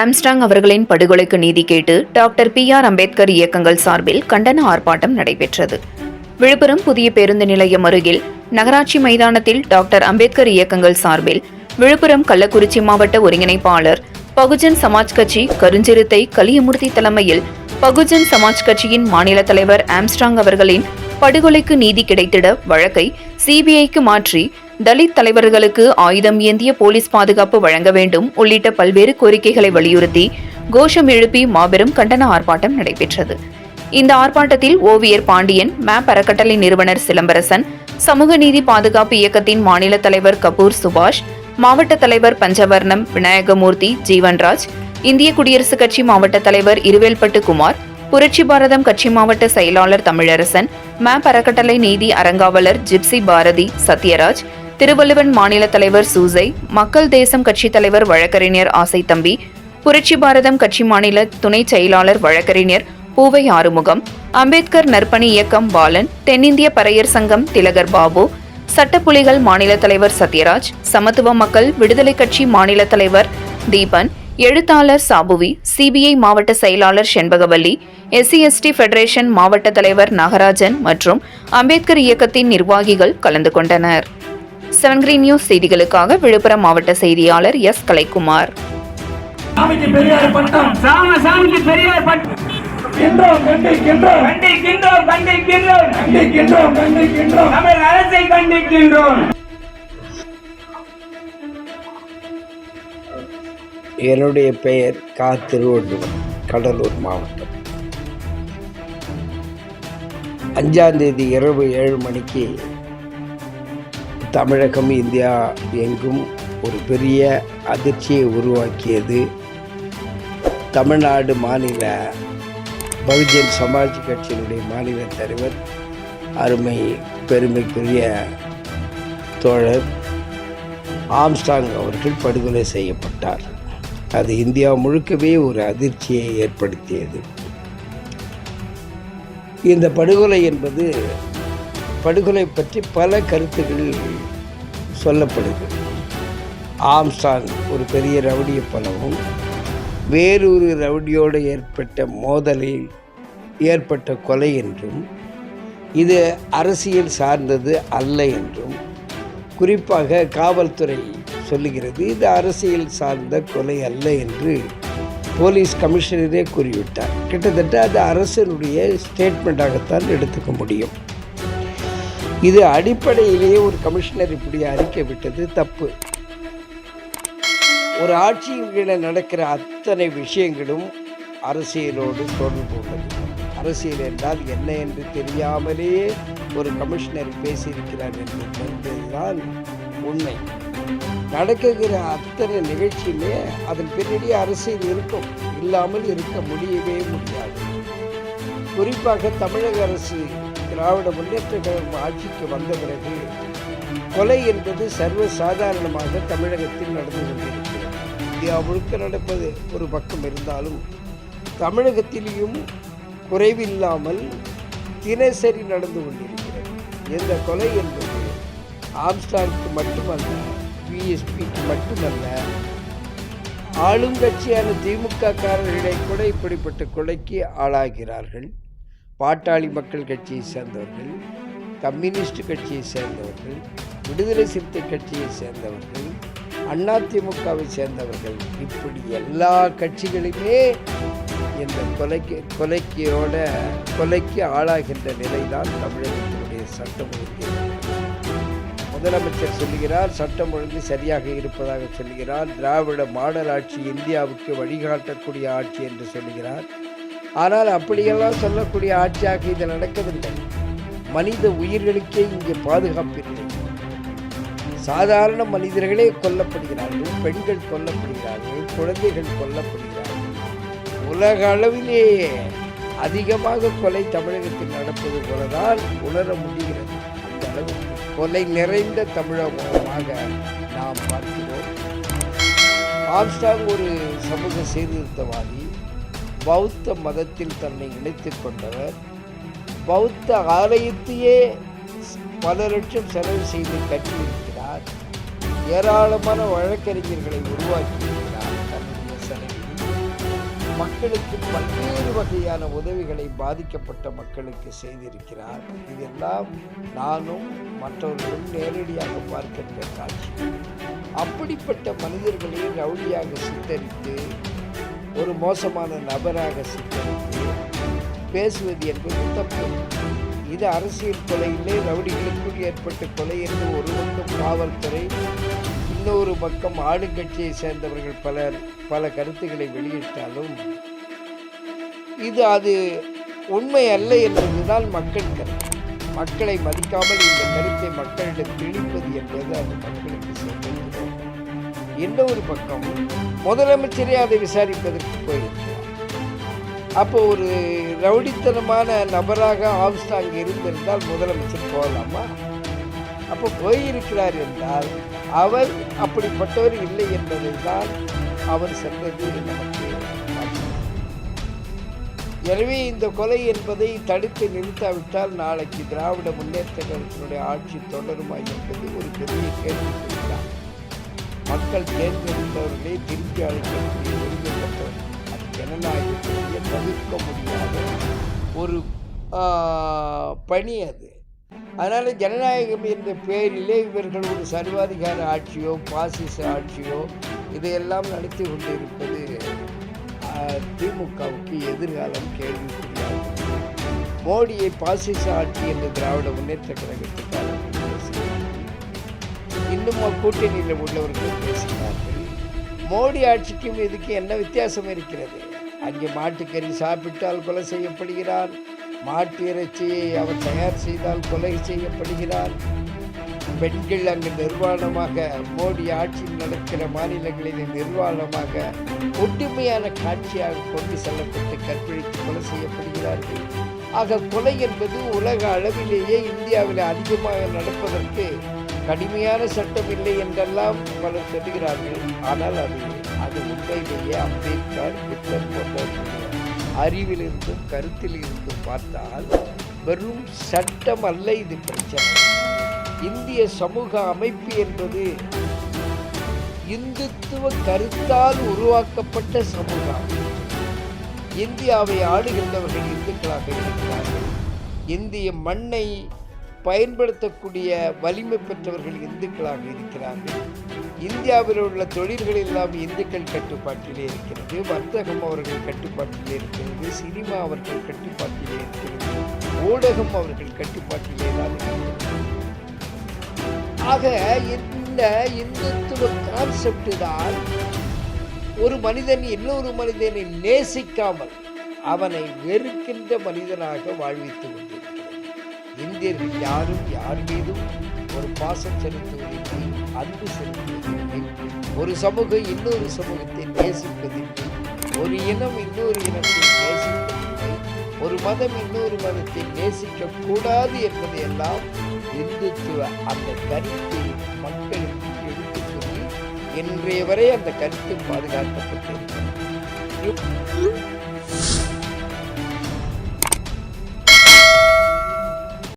Armstrong அவர்களின் படுகொலைக்கு நீதி கேட்டு டாக்டர் பி.ஆர். அம்பேத்கர் இயக்கங்கள் சார்பில் கண்டன ஆர்ப்பாட்டம் நடைபெற்றது. விழுப்புரம் புதிய பேருந்து நிலையம் அருகில் நகராட்சி மைதானத்தில் டாக்டர் அம்பேத்கர் இயக்கங்கள் சார்பில் விழுப்புரம் கள்ளக்குறிச்சி மாவட்ட ஒருங்கிணைப்பாளர் பகுஜன் சமாஜ் கட்சி கருஞ்சிறுத்தை கலியமூர்த்தி தலைமையில் பகுஜன் சமாஜ் கட்சியின் மாநில தலைவர் ஆம்ஸ்ட்ராங் அவர்களின் படுகொலைக்கு நீதி கிடைத்திட வழக்கை சிபிஐக்கு மாற்றி தலித் தலைவர்களுக்கு ஆயுதம் ஏந்திய போலீஸ் பாதுகாப்பு வழங்க வேண்டும் உள்ளிட்ட பல்வேறு கோரிக்கைகளை வலியுறுத்தி கோஷம் எழுப்பி மாபெரும் கண்டன ஆர்ப்பாட்டம் நடைபெற்றது. இந்த ஆர்ப்பாட்டத்தில் ஓவியர் பாண்டியன், மேப் அறக்கட்டளை நிறுவனர் சிலம்பரசன், சமூக நீதி பாதுகாப்பு இயக்கத்தின் மாநில தலைவர் கபூர் சுபாஷ், மாவட்ட தலைவர் பஞ்சவர்ணம் விநாயகமூர்த்தி, ஜீவன்ராஜ், இந்திய குடியரசுக் கட்சி மாவட்ட தலைவர் இருவேல்பட்டு குமார், புரட்சி பாரதம் கட்சி மாவட்ட செயலாளர் தமிழரசன், மேப் அறக்கட்டளை நீதி அறங்காவலர் ஜிப்சி பாரதி, சத்யராஜ், திருவள்ளுவன் மாநில தலைவர் சூசை, மக்கள் தேசம் கட்சி தலைவர் வழக்கறிஞர் ஆசை தம்பி, புரட்சி பாரதம் கட்சி மாநில துணை செயலாளர் வழக்கறிஞர் பூவை ஆறுமுகம், அம்பேத்கர் நற்பணி இயக்கம் பாலன், தென்னிந்திய பறையர் சங்கம் திலகர் பாபு, சட்டப்புலிகள் மாநில தலைவர் சத்யராஜ், சமத்துவ மக்கள் விடுதலை கட்சி மாநில தலைவர் தீபன், எழுத்தாளர் சாபுவி, சிபிஐ மாவட்ட செயலாளர் செண்பகவல்லி, SC/ST ஃபெடரேஷன் மாவட்ட தலைவர் நாகராஜன் மற்றும் அம்பேத்கர் இயக்கத்தின் நிர்வாகிகள் கலந்து கொண்டனர். 7 Green நியூஸ் செய்திகளுக்காக விழுப்புரம் மாவட்ட செய்தியாளர் எஸ். கலைக்குமார். என்னுடைய பெயர் கா. திருவள்ளுவர், கடலூர் மாவட்டம். 5ஆம் தேதி இரவு 7 மணிக்கு தமிழகம், இந்தியா எங்கும் ஒரு பெரிய அதிர்ச்சியை உருவாக்கியது. தமிழ்நாடு மாநில பகுஜன் சமாஜ் கட்சியினுடைய மாநில தலைவர், அருமை பெருமைக்குரிய தோழர் ஆம்ஸ்ட்ராங் அவர்கள் படுகொலை செய்யப்பட்டார். அது இந்தியா முழுக்கவே ஒரு அதிர்ச்சியை ஏற்படுத்தியது. இந்த படுகொலை என்பது, படுகொலை பற்றி பல கருத்துக்கள் சொல்லப்படுது. ஆம்ஸ்ட்ராங் ஒரு பெரிய ரவுடியை போலவும், வேறொரு ரவுடியோடு ஏற்பட்ட மோதலில் ஏற்பட்ட கொலை என்றும், இது அரசியல் சார்ந்தது அல்ல என்றும் குறிப்பாக காவல்துறை சொல்லுகிறது. இது அரசியல் சார்ந்த கொலை அல்ல என்று போலீஸ் கமிஷனரே கூறிவிட்டார். கிட்டத்தட்ட அது அரசனுடைய ஸ்டேட்மெண்ட்டாகத்தான் எடுத்துக்க முடியும். இது அடிப்படையிலேயே ஒரு கமிஷனர் இப்படி அறிக்கை விட்டது தப்பு. ஒரு ஆட்சியின் கீழே நடக்கிற அத்தனை விஷயங்களும் அரசியலோடு தொடர்பு உள்ளது. அரசியல் என்றால் என்ன என்று தெரியாமலேயே ஒரு கமிஷனர் பேசியிருக்கிறார் என்பதுதான் உண்மை. நடக்குகிற அத்தனை நிகழ்ச்சியுமே அதன் பின்னாடி அரசியல் இருக்கும், இல்லாமல் இருக்க முடியவே முடியாது. குறிப்பாக தமிழக அரசு திராவிட முன்னேற்ற கழகம் ஆட்சிக்கு வந்த பிறகு கொலை என்பது சர்வ சாதாரணமாக தமிழகத்தில் நடந்து கொண்டிருக்கிறது. இந்தியா முழுக்க நடப்பது ஒரு பக்கம் இருந்தாலும் தமிழகத்திலேயும் குறைவில்லாமல் தினசரி நடந்து கொண்டிருக்கிறது. இந்த கொலை என்பது ஆம்ஸ்ட்ராங்க்கு மட்டுமல்ல, பிஎஸ்பிக்கு மட்டுமல்ல, ஆளுங்கட்சியான திமுக காரர்களை கூட இப்படிப்பட்ட கொலைக்கு ஆளாகிறார்கள். பாட்டாளி மக்கள் கட்சியை சேர்ந்தவர்கள், கம்யூனிஸ்ட் கட்சியை சேர்ந்தவர்கள், விடுதலை சிறுத்தை கட்சியை சேர்ந்தவர்கள், அதிமுகவை சேர்ந்தவர்கள், இப்படி எல்லா கட்சிகளுமே இந்த கொலைக்கு ஆளாகின்ற நிலைதான் தமிழகத்தினுடைய சட்டம் ஒழுங்கு. முதலமைச்சர் சொல்லுகிறார், சட்டம் ஒழுங்கு சரியாக இருப்பதாக சொல்லுகிறார். திராவிட மாடல் ஆட்சி இந்தியாவுக்கு வழிகாட்டக்கூடிய ஆட்சி என்று சொல்லுகிறார். ஆனால் அப்படியெல்லாம் சொல்லக்கூடிய ஆட்சியாக இது நடக்கவில்லை. மனித உயிர்களுக்கே இங்கே பாதுகாப்பில்லை. சாதாரண மனிதர்களே கொல்லப்படுகிறார்கள், பெண்கள் கொல்லப்படுகிறார்கள், குழந்தைகள் கொல்லப்படுகிறார்கள். உலக அளவிலேயே அதிகமாக கொலை தமிழகத்தில் நடப்பது போலதான் உணர முடிகிறது. அந்த அளவுக்கு கொலை நிறைந்த தமிழகமாக நாம் பார்க்கிறோம். ஆம்ஸ்ட்ராங் ஒரு சமூக சீர்திருத்தவாதி, பௌத்த மதத்தில் தன்னை இணைத்துக் கொண்டவர். பௌத்த ஆலயத்தையே பல லட்சம் செலவு செய்து கட்டியிருக்கிறார். ஏராளமான வழக்கறிஞர்களை உருவாக்கியிருக்கிறார் தன்னுடைய செலவில். மக்களுக்கு பல்வேறு வகையான உதவிகளை பாதிக்கப்பட்ட மக்களுக்கு செய்திருக்கிறார். இதெல்லாம் நானும் மற்றவர்களும் நேரடியாக பார்க்கின்ற காட்சி. அப்படிப்பட்ட மனிதர்களை ரவுடியாக சித்தரித்து, ஒரு மோசமான நபராக சித்தரித்து பேசுவது என்பது தப்பு. இது அரசியல் கொலையிலே ரவுடிகளுக்குள் ஏற்பட்ட கொலை என்று ஒரு பக்கம் காவல்துறை, இன்னொரு பக்கம் ஆளுங்கட்சியை சேர்ந்தவர்கள் பல கருத்துக்களை வெளியிட்டாலும் அது உண்மை அல்ல என்பதுதான் மக்கள் கருத்து. மக்களை மதிக்காமல் இந்த கருத்தை மக்களிடம் திணிப்பது என்பது அது மக்களுக்கு சேர்ந்தது. இன்னொரு பக்கம் முதலமைச்சரே அதை விசாரிப்பதற்கு போயிருக்கிறார். அப்போ ஒரு ரவுடித்தனமான நபராக ஆம்ஸ்டாங் இருந்திருந்தால் முதலமைச்சர் போகலாமா? அப்போ போயிருக்கிறார் என்றால் அவர் அப்படிப்பட்டவர் இல்லை என்பதை தான் அவர் சென்றது நமக்கு. எனவே இந்த கொலை என்பதை தடுத்து நிறுத்தாவிட்டால் நாளைக்கு திராவிட முன்னேற்ற கழகத்தினுடைய ஆட்சி தொடருமா என்பது ஒரு பெரிய கேள்விக்குறிதான். மக்கள் தேர்ந்தெடுத்தவர்களே திருப்பி அழைக்கக்கூடிய உரிமை பெற்றவர்கள். அது ஜனநாயகத்திலேயே தவிர்க்க முடியாத ஒரு பணி அது. அதனால் ஜனநாயகம் என்ற பெயரிலே இவர்கள் ஒரு சர்வாதிகார ஆட்சியோ பாசிச ஆட்சியோ இதையெல்லாம் நடத்தி கொண்டு இருப்பது திமுகவுக்கு எதிர்காலம் கேள்விக்குறியாகும். மோடியை பாசிச ஆட்சி என்று திராவிட முன்னேற்ற கழகத்துக்காக இன்னும் கூட்டணியில் உள்ளவர்கள் பேசினார்கள். மோடி ஆட்சிக்கும் இதுக்கு என்ன வித்தியாசம் இருக்கிறது? அங்கே மாட்டுக்கறி சாப்பிட்டால் கொலை செய்யப்படுகிறார், மாட்டு இறைச்சியை அவர் தயார் செய்தால் கொலை செய்யப்படுகிறார். பெண்கள் அங்கு நிர்வாணமாக, மோடி ஆட்சியில் நடக்கிற மாநிலங்களில் நிர்வாணமாக ஒற்றுமையான காட்சியாக கொண்டு செல்லப்பட்டு கற்பழித்து கொலை செய்யப்படுகிறார்கள். ஆக கொலை என்பது உலக அளவிலேயே இந்தியாவில் அதிகமாக நடப்பதற்கு கடுமையான சட்டம் இல்லை என்றெல்லாம் பலர் சொல்கிறார்கள். ஆனால் அது உண்மையிலேயே அம்பேத்கர், புத்தர் போன்ற அறிவிலிருந்தும் கருத்தில் இருந்தும் பார்த்தால் வெறும் சட்டம் அல்ல இது பிரச்சனை. இந்திய சமூக அமைப்பு என்பது இந்துத்துவ கருத்தால் உருவாக்கப்பட்ட சமூகம். இந்தியாவை ஆளுகின்றவர்கள் இந்துக்களாக இருக்கிறார்கள். இந்திய மண்ணை பயன்படுத்தக்கூடிய வலிமை பெற்றவர்கள் இந்துக்களாக இருக்கிறார்கள். இந்தியாவில் உள்ள தொழில்கள் எல்லாம் இந்துக்கள் கட்டுப்பாட்டிலே இருக்கிறது. வர்த்தகம் அவர்கள் கட்டுப்பாட்டிலே இருக்கிறது. சினிமா அவர்கள் கட்டுப்பாட்டிலே இருக்கிறது. ஊடகம் அவர்கள் கட்டுப்பாட்டிலே தான் இருக்கிறது. ஆக இந்த இந்துத்துவ கான்செப்ட் தான் ஒரு மனிதன் இன்னொரு மனிதனை நேசிக்காமல் அவனை வெறுக்கின்ற மனிதனாக வாழ்வித்து கொண்டிருக்கிறது. இந்தியர்கள் யாரும் யார் மீதும் ஒரு பாசம் செலுத்துவதில்லை, அன்பு செலுத்துவதில்லை. ஒரு சமூகம் இன்னொரு சமூகத்தை நேசிப்பதில்லை. ஒரு இனம் இன்னொரு இனத்தை நேசிப்பதில்லை. ஒரு மதம் இன்னொரு மதத்தை நேசிக்க கூடாது என்பதையெல்லாம் இந்துத்துவ அந்த கருத்தை மக்களுக்கு எடுத்துச் சொல்லி இன்றைய வரை அந்த கருத்து பாதுகாக்கப்பட்டிருக்கிறது.